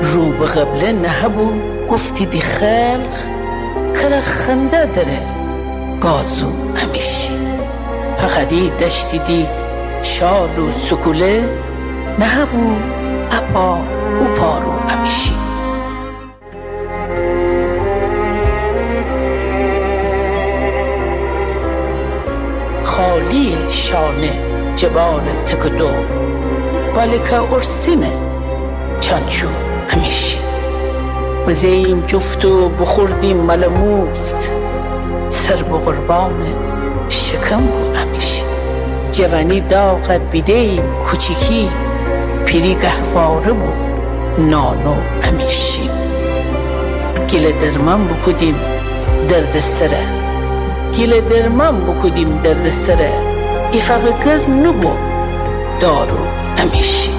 رو به قبله نهبو گفتی دی خلق کره خنده داره گازو همیشی حقری دشتی دی شال و سکوله نهبو اپا او پارو همیشی خالی شانه جبال تکدو ولی که ارسینه چانچو همیشی بزیم جفتو بخوردیم ملموفت سر به قربان شکم بو همیشی جوانی داغ بیدیم کوچیکی پیری گهواره بو نانو همیشی گله درمان بکدیم درد سره گله درمان بکدیم درد سره ایفاقه گر نبو دارو همیشی